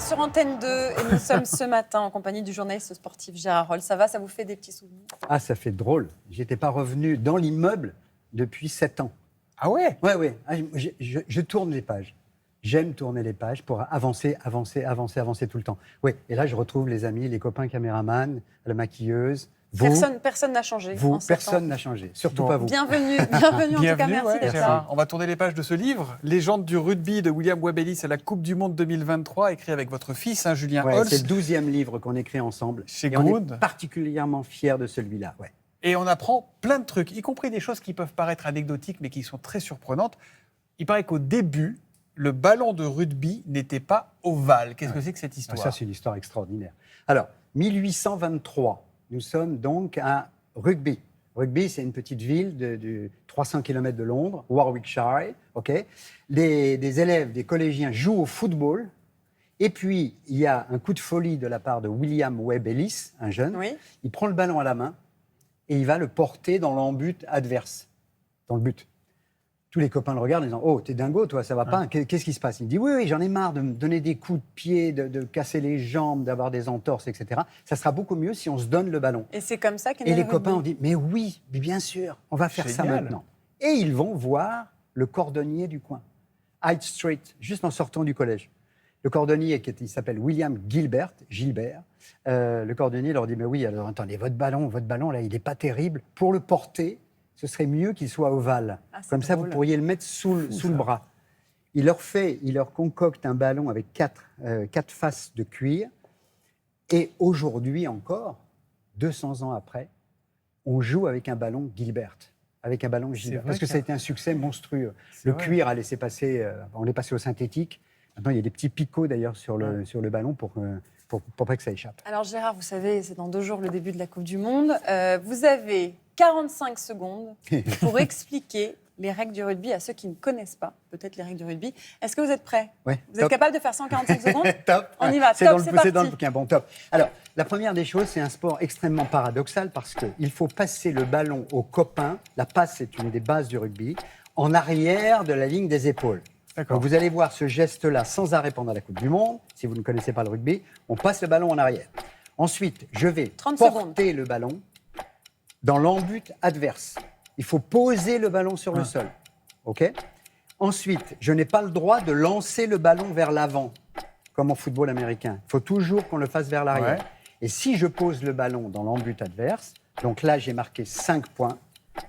matin sur Antenne 2 et nous sommes ce matin en compagnie du journaliste sportif Gérard Rolls. Ça va, ça vous fait des petits souvenirs? Ah, ça fait drôle. J'étais pas revenu dans l'immeuble depuis 7 ans. Ah ouais? Ouais. Ah, je tourne les pages. J'aime tourner les pages pour avancer tout le temps. Oui, et là, je retrouve les amis, les copains caméramans, la maquilleuse. Personne n'a changé. Personne n'a changé, surtout pas vous. Bienvenue en tout cas, merci d'être là. On va tourner les pages de ce livre, Légende du rugby de William Webb Ellis à la Coupe du Monde 2023, écrit avec votre fils, Julien Holtz. C'est le 12e livre qu'on écrit ensemble. Chez on Ground. est particulièrement fiers de celui-là. Ouais. Et on apprend plein de trucs, y compris des choses qui peuvent paraître anecdotiques, mais qui sont très surprenantes. Il paraît qu'au début, le ballon de rugby n'était pas ovale. Qu'est-ce que c'est que cette histoire? Ça, c'est une histoire extraordinaire. Alors, 1823, nous sommes donc à Rugby. Rugby, c'est une petite ville de 300 km de Londres, Warwickshire. Okay. Des élèves, des collégiens jouent au football. Et puis, il y a un coup de folie de la part de William Webb Ellis, un jeune. Oui. Il prend le ballon à la main et il va le porter dans l'embut adverse, dans le but. Tous les copains le regardent en disant « Oh, t'es dingo, toi, ça va pas, qu'est-ce qui se passe ?» Il dit « Oui, j'en ai marre de me donner des coups de pied, de casser les jambes, d'avoir des entorses, etc. Ça sera beaucoup mieux si on se donne le ballon. » Et c'est comme ça qu'est né Et les le copains rugby. ont dit « Mais oui, mais bien sûr, on va faire ça Génial. maintenant. » Et ils vont voir le cordonnier du coin, Hyde Street, juste en sortant du collège. Le cordonnier, il s'appelle William Gilbert, le cordonnier leur dit « Mais oui, alors attendez, votre ballon, là, il n'est pas terrible. Pour le porter, ce serait mieux qu'il soit ovale. Comme ça, drôle. vous pourriez le mettre sous le bras. » Il leur concocte un ballon avec quatre faces de cuir. Et aujourd'hui encore, 200 ans après, on joue avec un ballon Gilbert. Parce que ça a été un succès monstrueux. Le cuir a laissé passer, on est passé au synthétique. Maintenant, il y a des petits picots d'ailleurs sur le ballon pour pas que ça échappe. Alors Gérard, vous savez, c'est dans 2 jours le début de la Coupe du Monde. Vous avez 45 secondes pour expliquer les règles du rugby à ceux qui ne connaissent pas peut-être les règles du rugby. Est-ce que vous êtes prêts? Ouais, vous êtes capable de faire ça en 45 secondes? Top. On y va, c'est parti. dans le bouquin, bon, top. Alors, la première des choses, c'est un sport extrêmement paradoxal parce qu'il faut passer le ballon au copain. La passe, c'est une des bases du rugby, en arrière de la ligne des épaules. Donc, vous allez voir ce geste-là sans arrêt pendant la Coupe du Monde. Si vous ne connaissez pas le rugby, on passe le ballon en arrière. Ensuite, je vais porter le ballon dans l'embut adverse. Il faut poser le ballon sur le sol. OK ? Ensuite, je n'ai pas le droit de lancer le ballon vers l'avant, comme en football américain. Il faut toujours qu'on le fasse vers l'arrière. Ouais. Et si je pose le ballon dans l'embut adverse, donc là, j'ai marqué 5 points.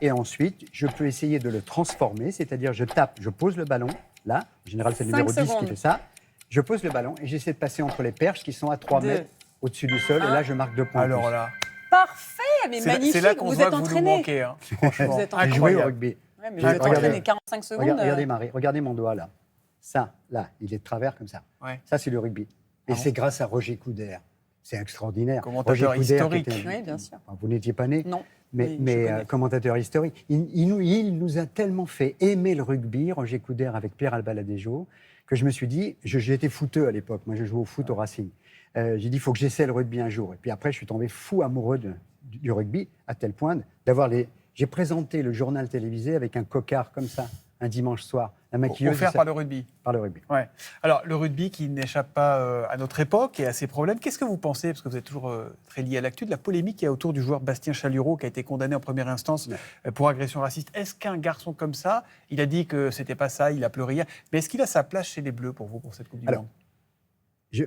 Et ensuite, je peux essayer de le transformer, c'est-à-dire je pose le ballon, là, en général c'est le numéro 10 qui fait ça, je pose le ballon et j'essaie de passer entre les perches qui sont à 3 mètres au-dessus du sol, et là je marque 2 points. Alors là... Parfait, mais magnifique, c'est là qu'on vous voit êtes que vous entraîné. nous manquez, hein, franchement. Vous êtes J'ai joué au rugby. Ouais, mais vous êtes entraîné 45 secondes. Regardez Marie, regardez mon doigt là. Ça, là, il est de travers comme ça. Ouais. Ça c'est le rugby. Et c'est grâce à Roger Coudert. C'est extraordinaire. Commentateur historique. Oui, bien sûr. Vous n'étiez pas né. Non. Mais commentateur historique. Il nous a tellement fait aimer le rugby, Roger Coudert avec Pierre Albaladejo, que je me suis dit, j'étais footeux à l'époque, moi je jouais au foot au Racing. J'ai dit, il faut que j'essaie le rugby un jour. Et puis après, je suis tombé fou amoureux du rugby, à tel point d'avoir J'ai présenté le journal télévisé avec un cocard comme ça, un dimanche soir. La maquilleuse. Offert par le rugby. Par le rugby. Ouais. Alors, le rugby qui n'échappe pas à notre époque et à ses problèmes, qu'est-ce que vous pensez, parce que vous êtes toujours très lié à l'actu, de la polémique qu'il y a autour du joueur Bastien Chalureau qui a été condamné en première instance pour agression raciste? Est-ce qu'un garçon comme ça, il a dit que c'était pas ça, il a pleuré hier, mais est-ce qu'il a sa place chez les Bleus pour vous, pour cette Coupe du Monde?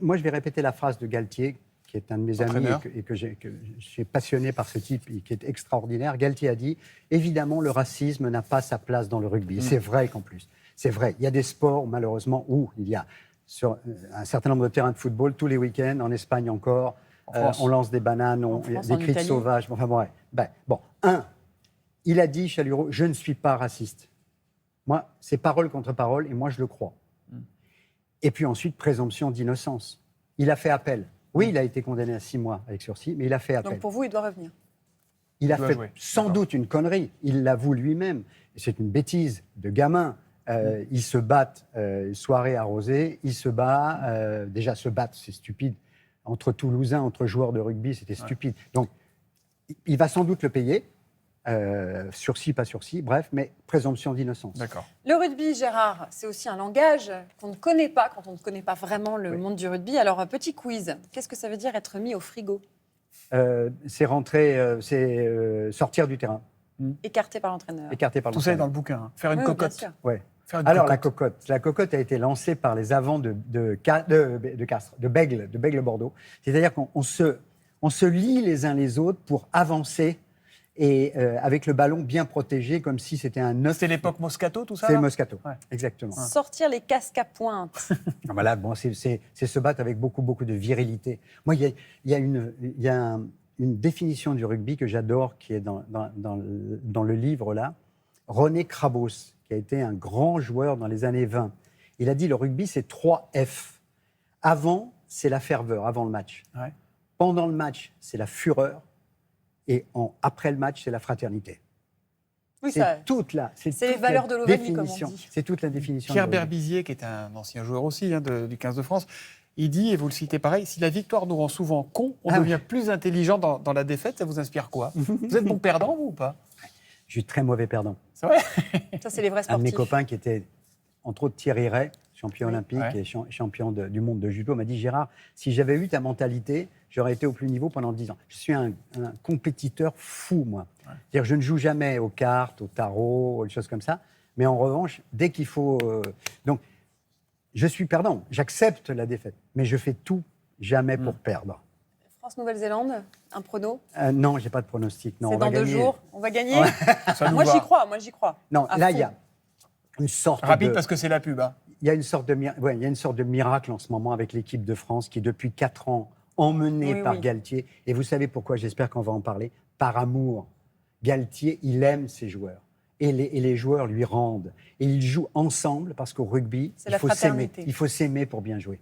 Moi, je vais répéter la phrase de Galtier, qui est un de mes amis et que j'ai passionné par ce type et qui est extraordinaire. Galtier a dit, évidemment, le racisme n'a pas sa place dans le rugby. C'est vrai qu'en plus. C'est vrai. Il y a des sports, malheureusement, où il y a sur un certain nombre de terrains de football, tous les week-ends, en Espagne encore, on lance des bananes, des cris de sauvages. Enfin, bon, il a dit, Chalureau, je ne suis pas raciste. Moi, c'est parole contre parole, et moi, je le crois. Et puis ensuite, présomption d'innocence. Il a fait appel. Oui, il a été condamné à 6 mois avec sursis, mais il a fait appel. Donc pour vous, il doit revenir. Il a fait sans doute une connerie. Il l'avoue lui-même. C'est une bêtise de gamin. Ils se battent, soirée arrosée, ils se battent. Déjà, se battre, c'est stupide. Entre Toulousains, entre joueurs de rugby, c'était stupide. Donc, il va sans doute le payer. Sursis, pas sursis, bref, mais présomption d'innocence. D'accord. Le rugby, Gérard, c'est aussi un langage qu'on ne connaît pas quand on ne connaît pas vraiment le monde du rugby. Alors, un petit quiz. Qu'est-ce que ça veut dire être mis au frigo? C'est rentrer, c'est sortir du terrain, Écarté par l'entraîneur. écarté par Tout ça est dans l'entraîneur. le bouquin. Hein. Faire une Oui, bien cocotte. sûr. Ouais. Faire une Alors cocotte. la cocotte a été lancée par les avants de Castres, de Bègle Bordeaux. C'est-à-dire qu'on se lie les uns les autres pour avancer et avec le ballon bien protégé, comme si c'était un œuf. C'était l'époque Moscato, tout ça C'est là le Moscato, Ouais. exactement. Sortir les casques à pointe. Voilà, bon, c'est se battre avec beaucoup de virilité. Moi, il y a une définition du rugby que j'adore, qui est dans le livre là. René Krabos, qui a été un grand joueur dans les années 20. Il a dit le rugby, c'est 3 F. Avant, c'est la ferveur, avant le match. Ouais. Pendant le match, c'est la fureur. Et après le match, c'est la fraternité. Oui, ça. C'est toute la les valeurs de l'Auvergne, comme on définition. dit. C'est toute la définition. Pierre du rugby. Berbizier, qui est un ancien joueur aussi du 15 de France, il dit, et vous le citez pareil, si la victoire nous rend souvent cons, on devient plus intelligent dans la défaite. Ça vous inspire quoi? Vous êtes bon perdant, vous, ou pas? Je suis très mauvais perdant. C'est vrai? Ça, c'est les vrais Un de mes sportifs. copains qui était, entre autres, Thierry Ray, champion olympique Ouais. et champion du monde de judo, m'a dit « Gérard, si j'avais eu ta mentalité, j'aurais été au plus niveau pendant 10 ans. » Je suis un compétiteur fou, moi. C'est-à-dire, je ne joue jamais aux cartes, au tarot, des choses comme ça. Mais en revanche, dès qu'il faut... Donc, je suis perdant. J'accepte la défaite. Mais je fais tout, jamais pour perdre. France-Nouvelle-Zélande, un prono. Non, j'ai pas de pronostic. Non, C'est on va dans 2 gagner. jours. On va gagner. Ça nous Moi, va. j'y crois. Non, À là, fond. il y a une sorte Rapide de... parce que c'est la pub. Hein. Il y a une sorte de, il y a une sorte de miracle en ce moment avec l'équipe de France qui, depuis 4 ans, emmenée Oui, par oui. Galtier. Et vous savez pourquoi? J'espère qu'on va en parler. Par amour. Galtier, il aime ses joueurs. Et les joueurs lui rendent. Et ils jouent ensemble parce qu'au rugby, C'est la il faut s'aimer. fraternité. Il faut s'aimer pour bien jouer.